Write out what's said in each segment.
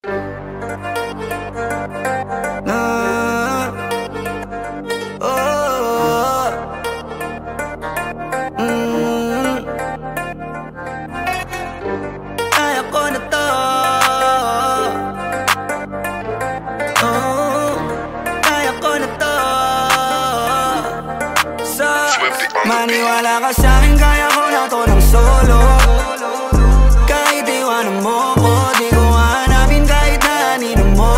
Ah, oh, kaya ko na to. Oh, kaya ko na to. So, maniwala ka sa'kin, kaya ko na to ng solo. Kahit iwanan mo ko, di ko hanapin kahit na anino mo.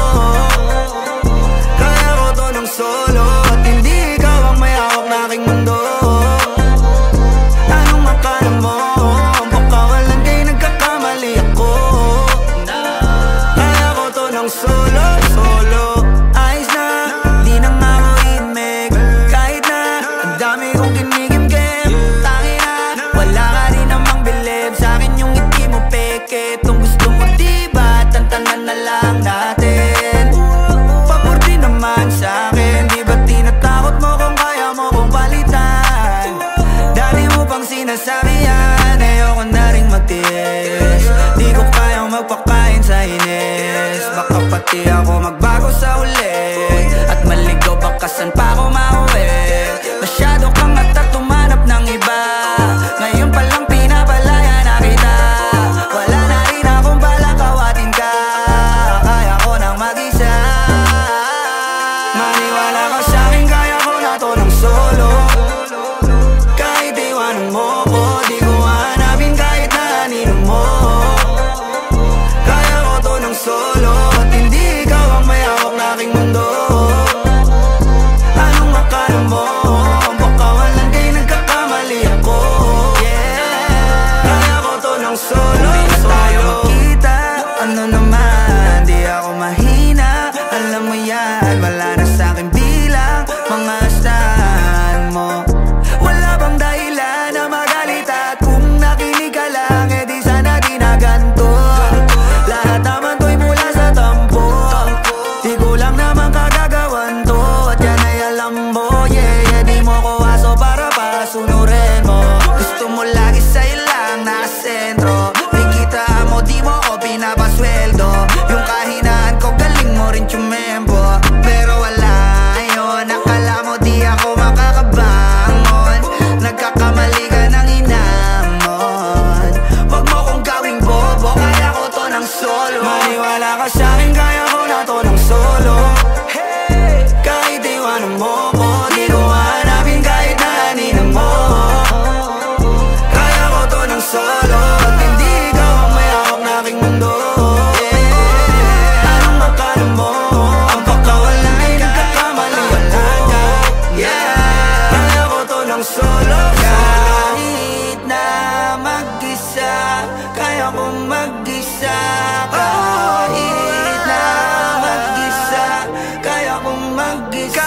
Kaya ko to ng solo, at hindi ikaw ang may hawak na aking mundo. Anong akala mo? Baka walang kay nagkakamali ako. Kaya ko to ng solo, solo. Ayos na, di na nga ako imig. Kahit na, ang dami kong kinigimgim. Tangin na, wala ka rin namang bilib sa'kin yung ngiti mo peke. Itong gusto mo diba, tantanan na lang natin. Pabordi naman sa'kin, di ba tinatakot mo kung kaya mo kong palitan? Dati mo pang sinasabi yan, ayoko na rin magtiis. Di ko kayang magpakain sa inis. Baka pati ako magbago sa uli, at maligaw baka saan pa ako mauwi. Masyado kang at tumanap ng iba, ngayon palang pinapalaya na kita. Wala na rin akong balak kawatin ka, kaya ko nang mag-isa. Maniwala ka sa'kin, kaya ko na to ng solo. Kahit iwanan mo ko, di ko hanapin kahit na anino mo. Kaya ko to ng solo, at hindi ikaw ang may hawak na aking mundo. Anong akala mo? Baka walang kay nagkakamali ako. Kaya ko to ng solo, solo. Hindi na tayo magkita, ano naman, di ako mahina. Alam mo yan, wala na sa'kin bilang mga asahan mo. Wala bang dahilan na magalit, at kung nakinig ka lang, di sana di na ganito. Lahat naman to'y mula sa tampo, di ko lang naman kagagawan to. At yan ay alam mo, di mo ko aso para pasunurin mo. Gusto mo lagi sa'yo lang nakasentro, nakikita mo di mo ko pinapasweldo. Yung kahinaan ko galing mo rin tumempo, pero wala yun, akala mo di ako makakabangon. Nagkakamali ka ng inamon, wag mo kong gawing bobo, kaya ko to ng solo. Maniwala ka sa'kin, kaya ko na to ng solo. Kahit iwanan mo ko, di ko hanapin kahit na anino mo. Kaya ko to ng solo, at hindi ikaw ang may hawak na aking mundo. Anong akala mo? Ang baka walang ay nagkakamali ako. Kaya ko to ng solo. Kahit na mag-isa, kaya kong mag-isa. Kahit na mag-isa, kaya kong mag-isa.